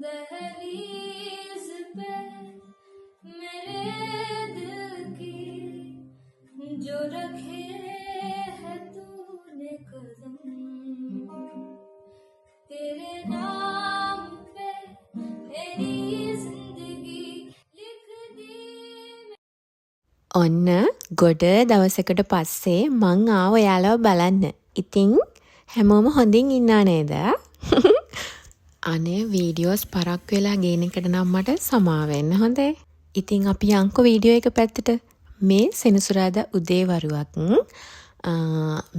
दहलीज पे मेरे दिल की जो रखे है तूने कदम तेरे नाम पे मेरी जिंदगी लिख दी ඔන්න ගොඩ දවසකට පස්සේ මං ආව ඔයාලව බලන්න. ඉතින් හැමෝම හොඳින් ඉන්නා නේද? අනේ වීඩියෝස් පරක් වෙලා ගේන එකට නම් මට සමා වෙන්න හොඳේ. ඉතින් අපි යන්කෝ වීඩියෝ එක පැත්තට. මේ සෙනසුරාදා උදේ වරුවක්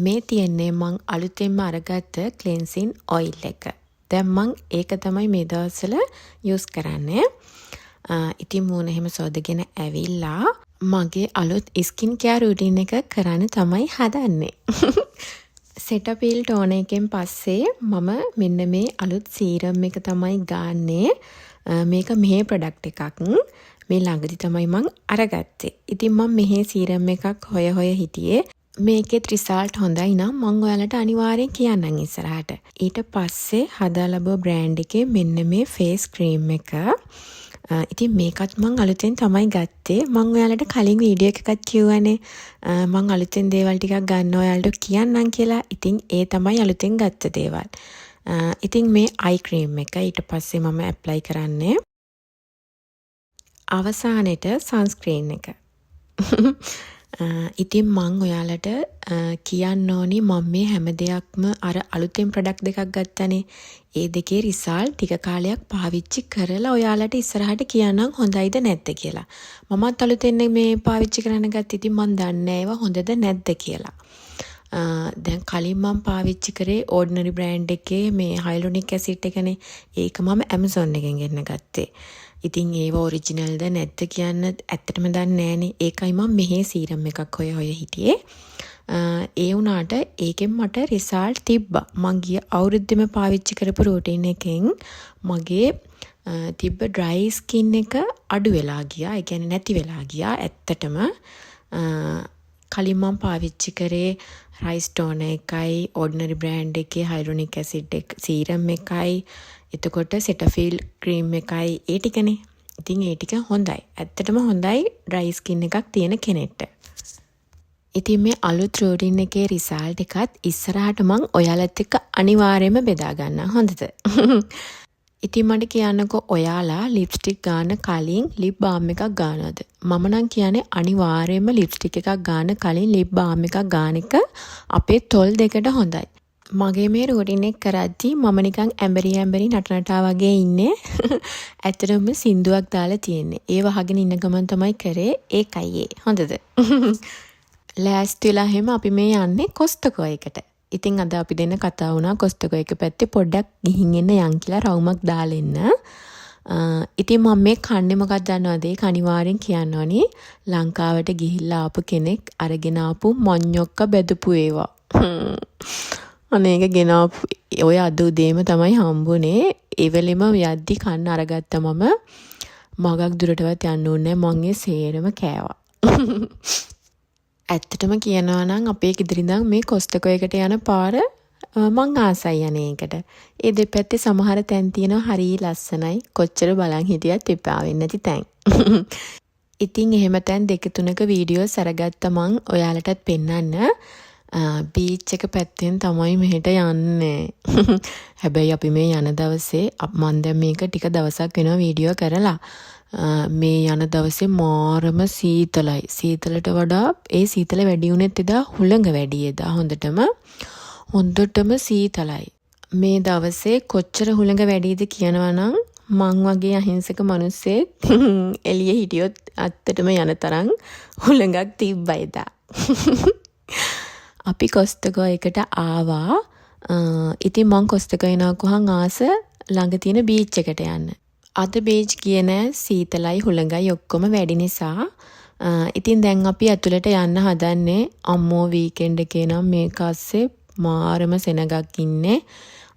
මේ තියන්නේ මං අලුතෙන්ම අරගත්ත ක්ලෙන්සින් ඔයිල් එක. දැන් මං ඒක තමයි මේ දවස්වල යූස් කරන්නේ. ඉතින් මූණ එහෙම සෝදගෙන ඇවිල්ලා මගේ අලුත් ස්කින් කෙයාර් රූටින් එක කරන්න තමයි හදන්නේ. සෙටපීල් ටෝන එකෙන් පස්සේ මම මෙන්න මේ අලුත් සීරම් එක තමයි ගාන්නේ. මේක මෙහි ප්‍රොඩක්ට් එකක්. මේ ළඟදි තමයි මං අරගත්තේ. ඉතින් මම මෙහි සීරම් එකක් හොය හිටියේ. මේකෙත් රිසල්ට් හොඳයි නම් මං ඔයාලට අනිවාර්යෙන් කියන්නම් ඉස්සරහට. ඊට පස්සේ හදා ලැබුව බ්‍රෑන්ඩ් එකේ මෙන්න මේ ෆේස් ක්‍රීම් එක. ඉතින් මේකත් මං අලුතෙන් තමයි ගත්තේ. මං ඔයාලට කලින් වීඩියෝ එකක් කිව්වනේ මං අලුතෙන් දේවල් ටිකක් ගන්න ඔයාලට කියන්නම් කියලා. ඉතින් ඒ තමයි අලුතෙන් ගත්ත දේවල්. ඉතින් මේ අයි ක්‍රීම් එක ඊට පස්සේ මම ඇප්ලයි කරන්නේ. අවසානෙට සන්ස්ක්‍රීන් එක. ඉතින් මං ඔයාලට කියන්න ඕනි මම මේ හැම දෙයක්ම අර අලුතෙන් ප්‍රොඩක්ට් දෙකක් ගත්තනේ. ඒ දෙකේ රිසල්ට් ටික කාලයක් පාවිච්චි කරලා ඔයාලට ඉස්සරහට කියන්නම් හොඳයිද නැද්ද කියලා. මමත් අලුතෙන් මේ පාවිච්චි කරන්න ගත්ත. ඉතින් මං දන්නේ ඒවා හොඳද නැද්ද කියලා. දැන් කලින් මම පාවිච්චි කරේ ඕඩිනරි බ්‍රෑන්ඩ් එකේ මේ හයිලුරොනික් ඇසිඩ් එකනේ. ඒක මම Amazon එකෙන් ගෙන්න ගත්තේ. ඉතින් ඒව ඔරිජිනල්ද නැද්ද කියන්න ඇත්තටම දන්නේ නැහනේ. ඒකයි මම මෙහි සීරම් එකක් හොය හිටියේ. ඒ වුණාට ඒකෙන් මට රිසල්ට් තිබ්බා. මං ගිය අවුරුද්දෙම පාවිච්චි කරපු රූටින් එකෙන් මගේ තිබ්බ ඩ්‍රයි ස්කින් එක අඩු වෙලා ගියා. ඒ කියන්නේ නැති වෙලා ගියා. ඇත්තටම කලින් මම පාවිච්චි කරේ රයිස් ටෝන එකයි ඕඩිනරි බ්‍රෑන්ඩ් එකේ හයිලුරොනික් ඇසිඩ් එක සීරම් එකයි එතකොට සෙටෆීල් ක්‍රීම් එකයි ඒ ටිකනේ. ඉතින් ඒ ටික හොඳයි. ඇත්තටම හොඳයි ඩ්‍රයි ස්කින් එකක් තියෙන කෙනෙක්ට. ඉතින් මේ අලුත් රූටින් එකේ රිසල්ට් එකත් ඉස්සරහට මං ඔයාලත් එක්ක අනිවාර්යයෙන්ම බෙදා ගන්නම්. හොඳද? ඉතින් මට කියන්නකෝ ඔයාලා ලිප්ස්ටික් ගන්න කලින් ලිප් බාම් එකක් ගන්නවද? මම නම් කියන්නේ අනිවාර්යයෙන්ම ලිප්ස්ටික් එකක් ගන්න කලින් ලිප් බාම් එකක් ගන්න එක අපේ තොල් දෙකට හොඳයි. මගේ මේ රූටින් එක කරද්දී මම නිකන් ඇඹරි නටනටා වගේ ඉන්නේ. ඇත්තටම සින්දුවක් දාලා තියෙන්නේ. ඒ වහගෙන ඉන්න ගමන් තමයි කරේ. ඒකයි ඒ. හොඳද? ලෑස්ති වෙලා හැම අපි මේ යන්නේ කොස්ටකෝ එකට. ඉතින් අද අපි දෙන්න කතා වුණා කොස්ටකෝ එක පැත්තේ පොඩ්ඩක් ගිහින් එන්න යන් කියලා රවුමක් දාලා එන්න. ඉතින් මම මේ කන්නේ මොකක්ද දන්නවද? ඒක අනිවාර්යෙන් කියන්න ඕනි. ලංකාවට ගිහිල්ලා ආපු කෙනෙක් අරගෙන ආපු මොඤ්ඤොක්ක බෙදපු ඒවා. අනේක ගෙනාපු ඔය අද උදේම තමයි හම්බුනේ. ඒ වෙලෙම යද්දි කන්න අරගත්ත මම මගක් දුරටවත් යන්න ඕනේ නැහැ. මං ඒ සේරම කෑවා. ඇත්තටම කියනවා නම් අපේ ගෙදර ඉඳන් මේ කොස්ටකෝ එකට යන පාර මං ආසයි යන්නේ ඒකට. ඒ දෙපැත්තේ සමහර තැන් තියෙනවා හරිය ලස්සනයි. කොච්චර බලන් හිටියත් එපා වෙන්නේ නැති තැන්. ඉතින් එහෙම තැන් දෙක තුනක වීඩියෝස් අරගත්ත මං ඔයාලටත් පෙන්නන්න. බීච් එක පැත්තෙන් තමයි මෙහෙට යන්නේ. හැබැයි අපි මේ යන දවසේ මම දැන් මේක ටික දවසක් වෙනවා වීඩියෝ කරලා. මේ යන දවසේ මාරම සීතලයි. සීතලට වඩා ඒ සීතල වැඩි වුණෙත් එදා හුළඟ වැඩි එදා හොඳටම සීතලයි. මේ දවසේ කොච්චර හුළඟ වැඩිද කියනවා නම් මං වගේ අහිංසක මිනිස්සෙක් එළියේ හිටියොත් අත්තටම යන තරම් හුළඟක් තිබ්බා එදා. අපි කොස්ටකෝ එකට ආවා. ඉතින් මං කොස්ටකෝ එනකොහන් ආස ළඟ තියෙන බීච් එකට යන්න. අද බීච් ගියේ නෑ සීතලයි හුළඟයි ඔක්කොම වැඩි නිසා. ඉතින් දැන් අපි ඇතුළට යන්න හදන්නේ. අම්මෝ වීකෙන්ඩ් එකේ නම් මේක අස්සේ මාරම සෙනගක් ඉන්නේ.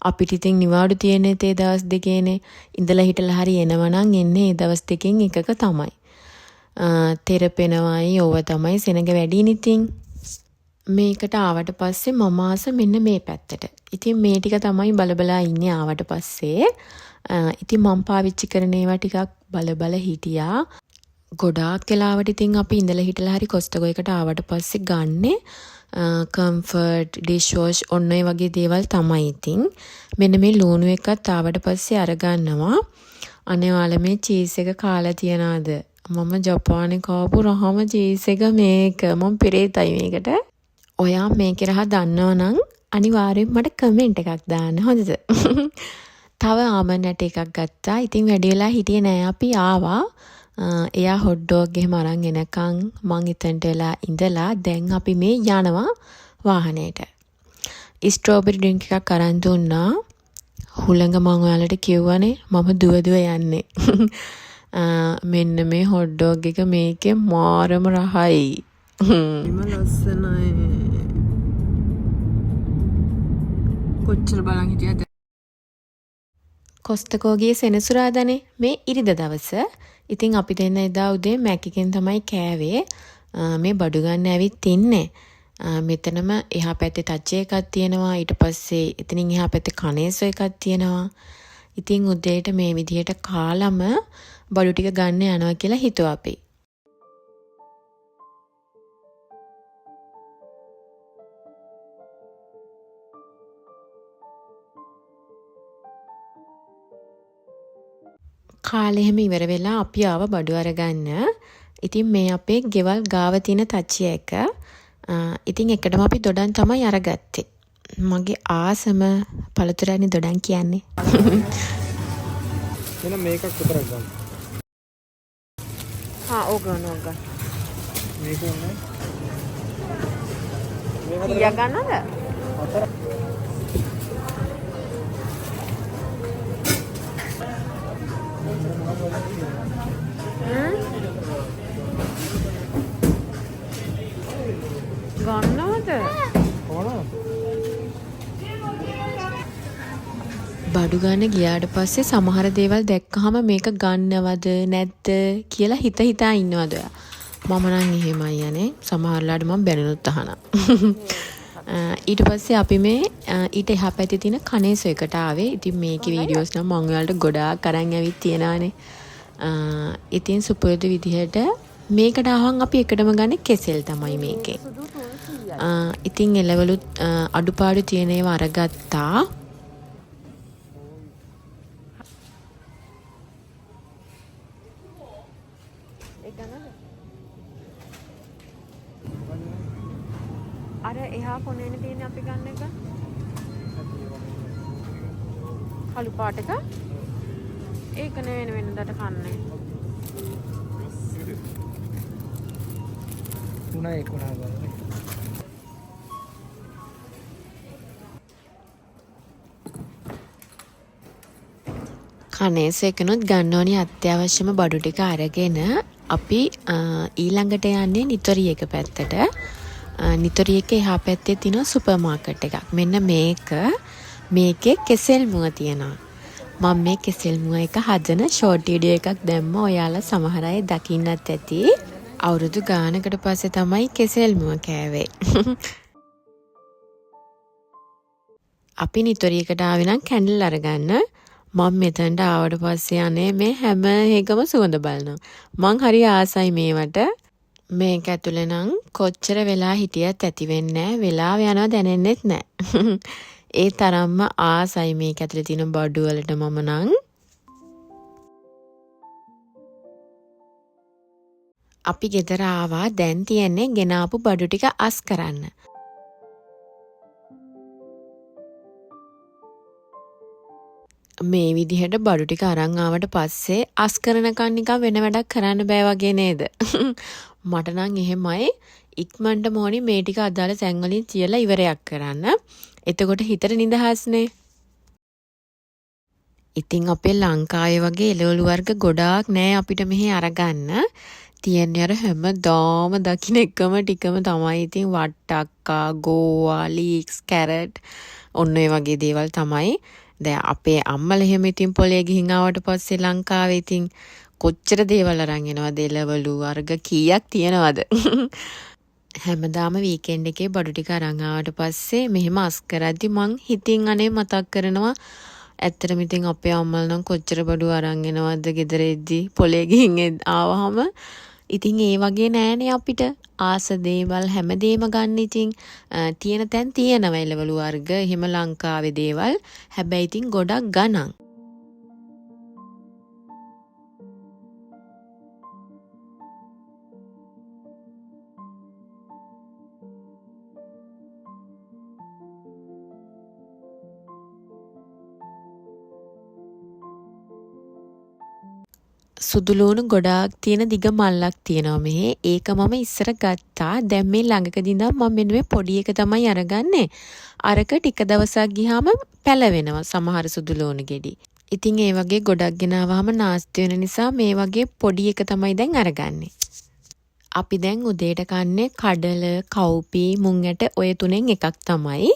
අපිට ඉතින් නිවාඩු තියෙන්නේ තේ දවස් දෙකේනේ. ඉඳලා හිටලා හරි එනවා නම් එන්නේ ඒ දවස් දෙකෙන් එකක තමයි. තෙරපෙනවයි ඕව තමයි සෙනග වැඩි නිතින්. මේකට ආවට පස්සේ මම ආස මෙන්න මේ පැත්තට. ඉතින් මේ ටික තමයි බලබලා ඉන්නේ ආවට පස්සේ. ඉතින් මම පාවිච්චි කරන ඒවා ටිකක් බල හිටියා. ගොඩාක් වෙලාවට ඉතින් අපි ඉඳලා හිටලා හරි කොස්ටකෝ එකට ආවට පස්සේ ගන්නේ කම්ෆර්ට්, ඩිෂ් වොෂ් ඔන්න ඔය වගේ දේවල් තමයි ඉතින්. මෙන්න මේ ලූණු එකත් ආවට පස්සේ අරගන්නවා. අනේ ඔයාලා මේ චීස් එක කාලා තියනවාද? මම ජපානේ කාපු රහම චීස් එක මේක. මම පිරේතයි මේකට. ඔයා මේකේ රහ දන්නවනම් අනිවාර්යෙන් මට කමෙන්ට් එකක් දාන්න හොඳද? තව ආමන්නට එකක් ගත්තා. ඉතින් වැඩි වෙලා හිටියේ නෑ අපි ආවා. එයා හොට් ඩොග් එහෙම අරන් එනකන් මං එතනට වෙලා ඉඳලා දැන් අපි මේ යනවා වාහනේට. ස්ට්‍රෝබෙරි ඩ්‍රින්ක් එකක් අරන් දුන්නා. හුළඟ මං ඔයාලට කිව්වනේ මම දුව යන්නේ. මෙන්න මේ හොට් ඩොග් එක මේකේ මාරම රහයි. එම ලස්සනයි. කොච්චර බලන් හිටියද? කොස්ටකෝගේ සෙනසුරාදානේ මේ ඉරිදා දවස. ඉතින් අපි දෙන්න එදා උදේ මැකිකෙන් තමයි කෑවේ. මේ බඩු ගන්න ඇවිත් ඉන්නේ. මෙතනම එහා පැත්තේ තච්චි එකක් තියෙනවා. ඊට පස්සේ එතනින් එහා පැත්තේ කනේසෝ එකක් තියෙනවා. ඉතින් උදේට මේ විදිහට කාලම බඩු ටික ගන්න යනවා කියලා හිතුවා අපි. කාලේ හැම ඉවර වෙලා අපි ආව බඩු අරගන්න. ඉතින් මේ අපේ ගෙවල් ගාව තියෙන තච්චි එක. ඉතින් එකටම අපි දොඩම් තමයි අරගත්තේ. මගේ ආසම පළතුරනේ දොඩම් කියන්නේ. එන මේකක් විතරක් ගන්න. ඕගන. මේක උන්නේ. කීයක් ගන්නද? හතර. ගන්නවද? කොහොමද? බඩු ගන්න ගියාට පස්සේ සමහර දේවල් දැක්කහම මේක ගන්නවද නැද්ද කියලා හිතා ඉන්නවද ඔයා? මම නම් එහෙමයි යන්නේ. සමහරලාට මම බැනුනොත් අහනවා. ඊට පස්සේ අපි මේ ඊට එහා පැත්තේ තියෙන කනේසෝ එකට ආවේ. ඉතින් මේකේ වීඩියෝස් නම් මම ඔයාලට ගොඩාක් අරන් ඇවිත් තියනවානේ. ඉතින් සුපුරුදු විදිහට මේකට ආවම අපි එකටම ගන්නේ කෙසෙල් තමයි මේකේ. ඉතින් එලවලුත් අඩුපාඩු තියෙන ඒවා අරගත්තා. අර එහා කොනේනේ තියෙන්නේ අපි ගන්න එක. කළු පාට එක. ඒක නෙවෙයි වෙනදට කන්නේ. තුනයි එකුණා ගන්න. කනේස එකනොත් ගන්න ඕනි අත්‍යවශ්‍යම බඩු ටික අරගෙන අපි ඊළඟට යන්නේ නිතොරිය එක පැත්තට. නිතොරිය එක එහා පැත්තේ තියෙන සුපර් මාකට් එකක්. මෙන්න මේකේ කෙසෙල් මුව තියෙනවා. මම මේ කෙසෙල් මුව එක හදන ෂෝට් වීඩියෝ එකක් දැම්ම. ඔයාලා සමහර අය දකින්නත් ඇති. අවුරුදු ගානකට පස්සේ තමයි කෙසෙල් මුව කෑවේ. අපි නිතොරියකට ආවේ නම් කැන්ඩල් අරගන්න. මම මෙතනට ආවට පස්සේ අනේ මේ හැම එකම සුවඳ බලනවා. මං හරි ආසයි මේවට. මේක ඇතුලේ නම් කොච්චර වෙලා හිටියත් ඇති වෙන්නේ නැහැ. වෙලාව යනවා දැනෙන්නෙත් නැහැ. ඒ තරම්ම ආසයි මේක ඇතුලේ තියෙන බඩු වලට මම නම්. අපි ගෙදර ආවා. දැන් තියන්නේ ගෙනාපු බඩු ටික අස් කරන්න. මේ විදිහට බඩු ටික අරන් ආවට පස්සේ අස් කරනකන් නිකන් වෙන වැඩක් කරන්න බෑ වගේ නේද? මට නම් එහෙමයි. ඉක්මනට මොණි මේ ටික අදාළ තැන් වලින් තියලා ඉවරයක් කරන්න. එතකොට හිතට නිදහස්නේ. ඉතින් අපේ ලංකාවේ වගේ එළවලු වර්ග ගොඩාක් නෑ අපිට මෙහි අරගන්න. තියන්නේ අර හැමදාම දකින්න එකම ටිකම තමයි. ඉතින් වට්ටක්කා, ගෝවා, ලීක්ස්, කැරට් ඔන්න ඔය වගේ දේවල් තමයි. දැන් අපේ අම්මලා එහෙම ඉතින් පොලේ ගිහින් ආවට පස්සේ ලංකාවේ ඉතින් කොච්චර දේවල් අරන් එනවද? එළවලු වර්ග කීයක් තියෙනවද? හැමදාම වීකෙන්ඩ් එකේ බඩු ටික අරන් ආවට පස්සේ මෙහෙම අස් කරද්දි මං හිතින් අනේ මතක් කරනවා ඇත්තටම ඉතින් අපේ අම්මලා නම් කොච්චර බඩු අරන් එනවද ගෙදර එද්දි පොලේ ගිහින් ආවහම. ඉතින් ඒ වගේ නෑනේ අපිට. ආස දේවල් හැමදේම ගන්න ඉතින් තියෙන තැන් තියෙනවා එළවලු වර්ග. එහෙම ලංකාවේ දේවල්. හැබැයි ඉතින් ගොඩක් ගණන්. සුදුලූණු ගොඩාක් තියෙන දිග මල්ලක් තියෙනවා මෙහි. ඒක මම ඉස්සර ගත්තා. දැන් මේ ළඟකදී ඉඳන් මම මෙන්න පොඩි එක තමයි අරගන්නේ. අරක ටික දවසක් ගියාම පැලවෙනවා සමහර සුදුලූණු ගෙඩි. ඉතින් ඒ වගේ ගොඩක් ගෙනාවහම නාස්ති වෙන නිසා මේ වගේ පොඩි එක තමයි දැන් අරගන්නේ. අපි දැන් උදේට කන්නේ කඩල, කව්පි, මුං ඇට ඔය තුනෙන් එකක් තමයි.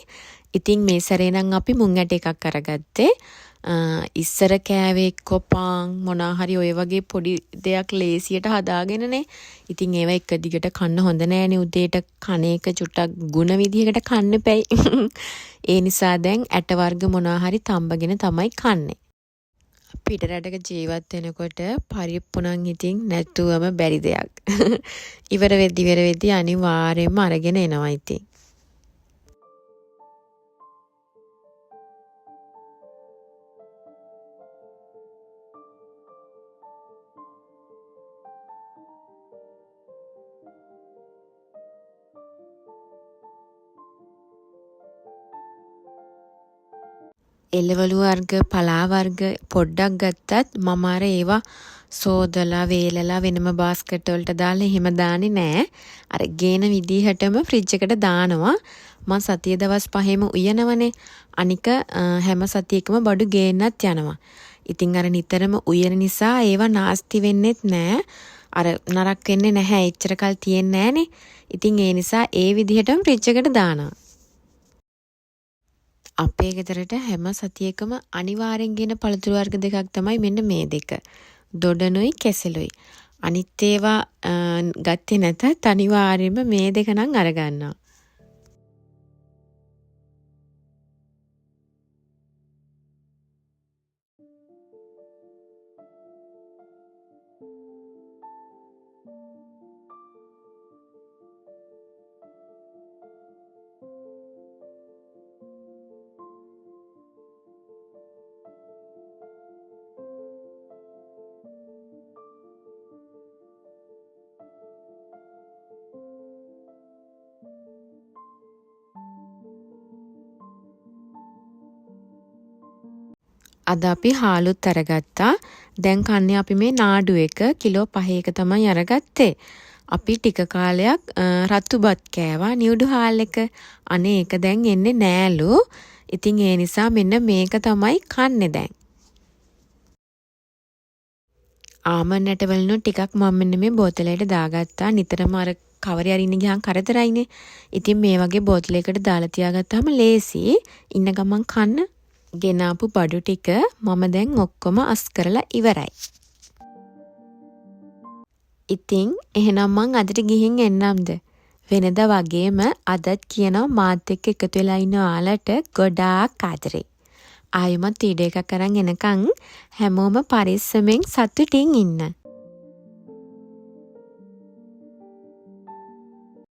ඉතින් මේ සැරේ නම් අපි මුං ඇට එකක් අරගත්තේ. ඉස්සර කෑවේ කොපං මොනා හරි ඔය වගේ පොඩි දෙයක් ලේසියට හදාගෙනනේ. ඉතින් ඒවා එක දිගට කන්න හොඳ නෑනේ. උදේට කන එක චුට්ටක් ಗುಣ විදිහකට කන්න එපැයි. ඒ නිසා දැන් ඇට වර්ග මොනා හරි තඹගෙන තමයි කන්නේ. පිට රටක ජීවත් වෙනකොට පරිප්පු නම් ඉතින් නැතුවම බැරි දෙයක්. ඉවර වෙද්දි අනිවාර්යයෙන්ම අරගෙන එනවා ඉතින්. එළවලු වර්ග, පලා වර්ග පොඩ්ඩක් ගත්තත් මම අර ඒවා සෝදලා වේලලා වෙනම බාස්කට් වලට දාලා එහෙම දාන්නේ නෑ. අර ගේන විදිහටම ෆ්‍රිජ් එකට දානවා. මම සතිය දවස් 5ෙම උයනවනේ. අනික හැම සතියකම බඩු ගේන්නත් යනවා. ඉතින් අර නිතරම උයන නිසා ඒවා නාස්ති වෙන්නෙත් නෑ. අර නරක් වෙන්නේ නැහැ. එච්චර කල් තියෙන්නේ නෑනේ. ඉතින් ඒ නිසා ඒ විදිහටම ෆ්‍රිජ් එකට දානවා. අපේ ගෙදරට හැම සතියකම අනිවාර්යෙන් ගෙන පළතුරු වර්ග දෙකක් තමයි මෙන්න මේ දෙක. දොඩනුයි කෙසෙලුයි. අනිත් ඒවා ගත්තේ නැතත් අනිවාර්යෙන්ම මේ දෙක නම් අරගන්නවා. අද අපි හාලුත් අරගත්තා. දැන් කන්නේ අපි මේ නාඩු එක කිලෝ 5ක තමයි අරගත්තේ. අපි ටික කාලයක් රතු බත් කෑවා නියුඩු හාල් එක. අනේ ඒක දැන් එන්නේ නෑලු. ඉතින් ඒ නිසා මෙන්න මේක තමයි කන්නේ දැන්. ආමන් ඇටවලුණු ටිකක් මම මෙන්න මේ බෝතලයට දාගත්තා. නිතරම අර කවරේ අරින්න ගියාම කරදරයිනේ. ඉතින් මේ වගේ බෝතලයකට දාලා තියාගත්තාම ලේසි. ඉන්න ගමන් කන්න. ගෙනාපු බඩු ටික මම දැන් ඔක්කොම අස් කරලා ඉවරයි. ඉතින් එහෙනම් මං අදට ගිහින් එන්නම්ද? වෙනද වගේම අදත් කියනවා මාත් එක්ක එකතු වෙලා ඉන්න ඔයාලට ගොඩාක් ආදරේ. ආයෙමත් වීඩියෝ එකක් අරන් එනකන් හැමෝම පරිස්සමෙන් සතුටින් ඉන්න.